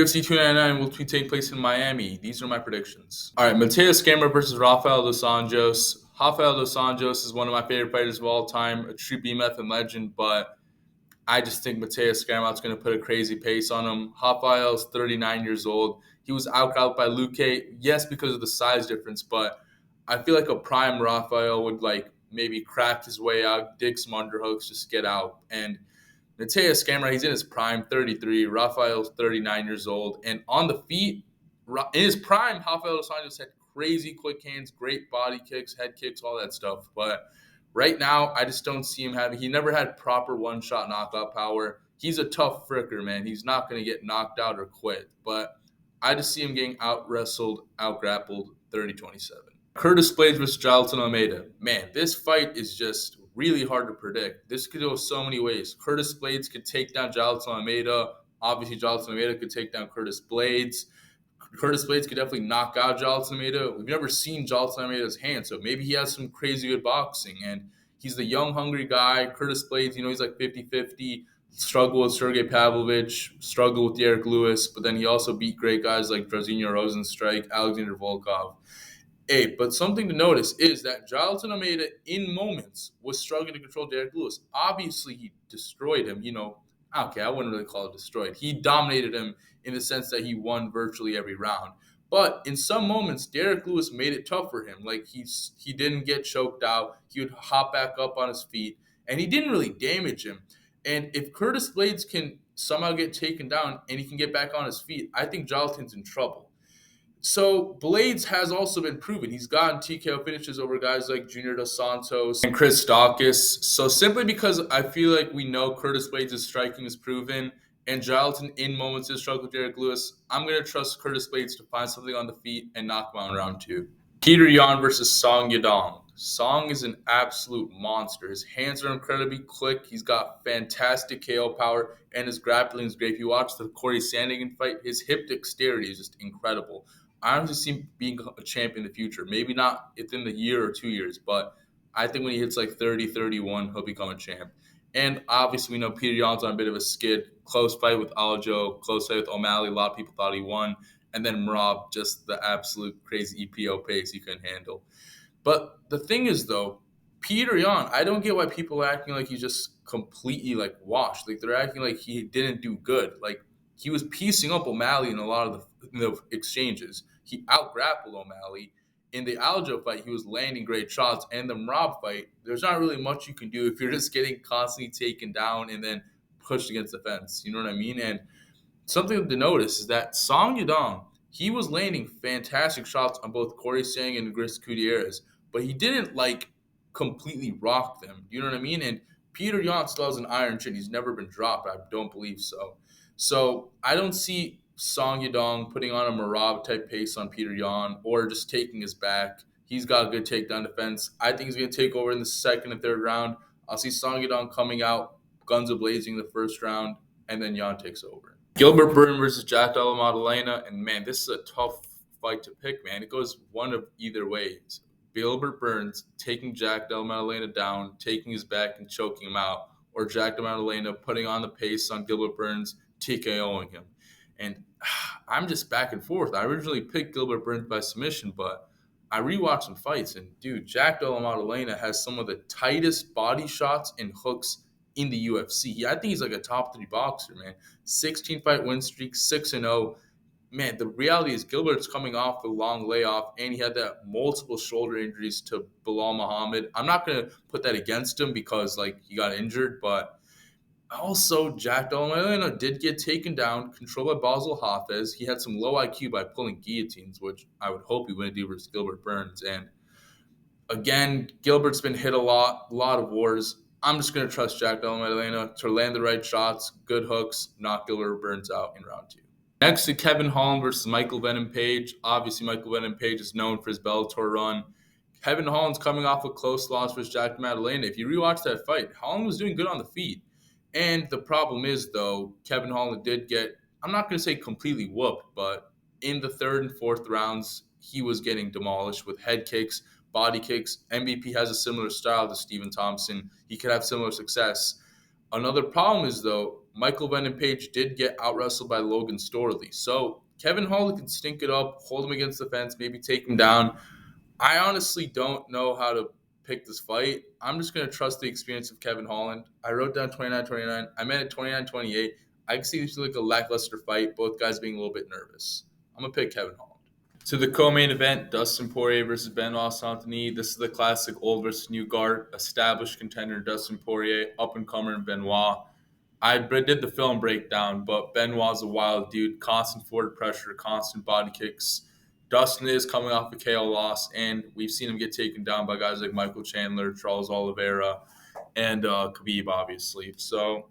UFC 299 will take place in Miami. These are my predictions. All right, Mateus Gamrot versus Rafael dos Anjos. Rafael dos Anjos is one of my favorite fighters of all time, a true BMF and legend, but I just think Mateus Gamrot's going to put a crazy pace on him. Rafael's 39 years old. He was outclassed by Luque, yes, because of the size difference, but I feel like a prime Rafael would maybe crack his way out, dig some underhooks, just get out. And Mateus Gamrot, he's in his prime, 33. Rafael's 39 years old. And on the feet, in his prime, Rafael dos Anjos had crazy quick hands, great body kicks, head kicks, all that stuff. But right now, I just don't see him he never had proper one-shot knockout power. He's a tough fricker, man. He's not going to get knocked out or quit. But I just see him getting out-wrestled, out-grappled, 30-27. Curtis Blaydes versus Jailton Almeida. Man, this fight is just really hard to predict. This could go so many ways. Curtis Blaydes could take down Jailton Almeida. Obviously, Jailton Almeida could take down Curtis Blaydes. Curtis Blaydes could definitely knock out Jailton Almeida. We've never seen Jailton Almeida's hand, so maybe he has some crazy good boxing. And he's the young, hungry guy. Curtis Blaydes, he's like 50-50. Struggle with Sergey Pavlovich, struggle with Derek Lewis, but then he also beat great guys like Drazinho Rozenstruik, Alexander Volkov. Hey, but something to notice is that Jailton Almeida, in moments, was struggling to control Derek Lewis. Obviously, he destroyed him. Okay, I wouldn't really call it destroyed. He dominated him in the sense that he won virtually every round. But in some moments, Derek Lewis made it tough for him. Like, he didn't get choked out. He would hop back up on his feet, and he didn't really damage him. And if Curtis Blaydes can somehow get taken down and he can get back on his feet, I think Jailton's in trouble. So Blaydes has also been proven. He's gotten TKO finishes over guys like Junior Dos Santos and Chris Dawkins. So simply because I feel like we know Curtis Blaydes' striking is proven and Jailton in moments has struggled with Derek Lewis, I'm going to trust Curtis Blaydes to find something on the feet and knock him out in round 2. Petr Yan versus Song Yadong. Song is an absolute monster. His hands are incredibly quick. He's got fantastic KO power, and his grappling is great. If you watch the Corey Sandhagen fight, his hip dexterity is just incredible. I honestly see him being a champ in the future. Maybe not within the year or 2 years, but I think when he hits like 30, 31, he'll become a champ. And obviously, we know Petr Yan's on a bit of a skid. Close fight with Aljo, close fight with O'Malley. A lot of people thought he won. And then Merab, just the absolute crazy EPO pace he couldn't handle. But the thing is, though, Petr Yan, I don't get why people are acting like he's just completely washed. Like, they're acting like he didn't do good. Like, he was piecing up O'Malley in a lot of the exchanges. He out-grappled O'Malley. In the Aljo fight, he was landing great shots. And the Merab fight, there's not really much you can do if you're just getting constantly taken down and then pushed against the fence. You know what I mean? And something to notice is that Song Yadong, he was landing fantastic shots on both Corey Sang and Chris Gutierrez, but he didn't completely rock them. You know what I mean? And Petr Yan still has an iron chin. He's never been dropped. I don't believe so. So I don't see Song Yadong putting on a Merab type pace on Petr Yan or just taking his back. He's got a good takedown defense. I think he's going to take over in the second and third round. I'll see Song Yadong coming out, guns a-blazing the first round, and then Yan takes over. Gilbert Burns versus Jack Della Maddalena, and man, this is a tough fight to pick, man. It goes one of either ways. Gilbert Burns taking Jack Della Maddalena down, taking his back and choking him out, or Jack Della Maddalena putting on the pace on Gilbert Burns, TKOing him. And I'm just back and forth. I originally picked Gilbert Burns by submission, but I rewatched some fights, and dude, Jack Della Maddalena has some of the tightest body shots and hooks in the UFC. I think he's like a top 3 boxer, man. 16-fight win streak, 6-0. Man, the reality is Gilbert's coming off a long layoff, and he had that multiple shoulder injuries to Bilal Muhammad. I'm not going to put that against him because, he got injured, but also Jack Della Maddalena did get taken down, controlled by Basil Hafez. He had some low IQ by pulling guillotines, which I would hope he wouldn't do versus Gilbert Burns. And again, Gilbert's been hit a lot of wars. I'm just going to trust Jack Della Maddalena to land the right shots, good hooks, knock Gilbert Burns out in round 2. Next to Kevin Holland versus Michael Venom Page. Obviously, Michael Venom Page is known for his Bellator run. Kevin Holland's coming off a close loss versus Jack Maddalena. If you rewatch that fight, Holland was doing good on the feet. And the problem is, though, Kevin Holland did get, I'm not going to say completely whooped, but in the third and fourth rounds, he was getting demolished with head kicks, body kicks. MVP has a similar style to Stephen Thompson. He could have similar success. Another problem is, though, Michael Venom Page did get out wrestled by Logan Storley. So Kevin Holland can stink it up, hold him against the fence, maybe take him down. I honestly don't know how to pick this fight. I'm just going to trust the experience of Kevin Holland. I wrote down 29-29. I meant it 29-28. I can see this like a lackluster fight, both guys being a little bit nervous. I'm going to pick Kevin Holland. To the co-main event, Dustin Poirier versus Benoit Saint-Denis. This is the classic old versus new guard. Established contender Dustin Poirier, up-and-comer Benoit. I did the film breakdown, but Benoit's a wild dude. Constant forward pressure, constant body kicks. Dustin is coming off a KO loss, and we've seen him get taken down by guys like Michael Chandler, Charles Oliveira, and Khabib, obviously. So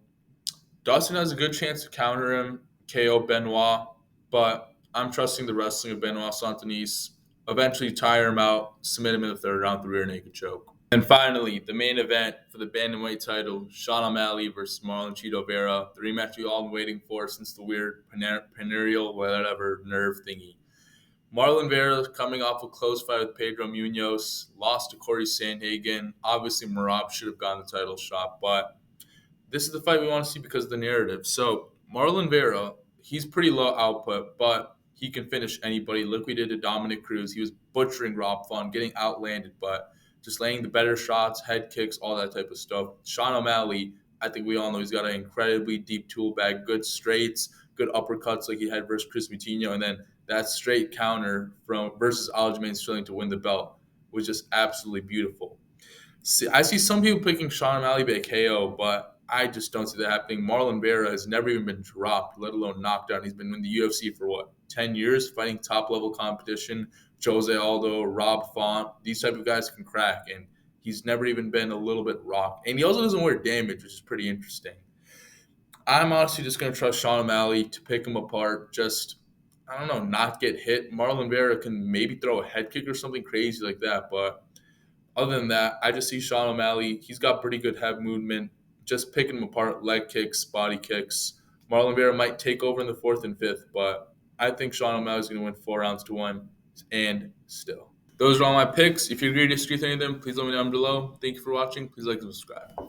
Dustin has a good chance to counter him, KO Benoit, but I'm trusting the wrestling of Benoit Saint-Denis. Eventually tire him out, submit him in the third round through rear naked choke. And finally, the main event for the bantamweight title, Sean O'Malley versus Marlon Cheeto Vera. The rematch we've all been waiting for since the weird perennial whatever nerve thingy. Marlon Vera coming off a close fight with Pedro Munoz, lost to Corey Sandhagen. Obviously, Merab should have gotten the title shot, but this is the fight we want to see because of the narrative. So Marlon Vera, he's pretty low output, but he can finish anybody. Look, we did to Dominic Cruz. He was butchering Rob Font, getting outlanded, but just laying the better shots, head kicks, all that type of stuff. Sean O'Malley, I think we all know he's got an incredibly deep tool bag, good straights, good uppercuts like he had versus Chris Moutinho, and then that straight counter from versus Aljamain Sterling to win the belt was just absolutely beautiful. See, I see some people picking Sean O'Malley by KO, but I just don't see that happening. Marlon Vera has never even been dropped, let alone knocked out. He's been in the UFC for 10 years, fighting top level competition. Jose Aldo, Rob Font, these type of guys can crack, and he's never even been a little bit rocked. And he also doesn't wear damage, which is pretty interesting. I'm honestly just going to trust Sean O'Malley to pick him apart. Just, I don't know, not get hit. Marlon Vera can maybe throw a head kick or something crazy like that, but other than that, I just see Sean O'Malley. He's got pretty good head movement. Just picking him apart, leg kicks, body kicks. Marlon Vera might take over in the fourth and fifth, but I think Sean O'Malley is going to win 4-1 and still. Those are all my picks. If you agree or disagree with any of them, please let me know down below. Thank you for watching. Please like and subscribe.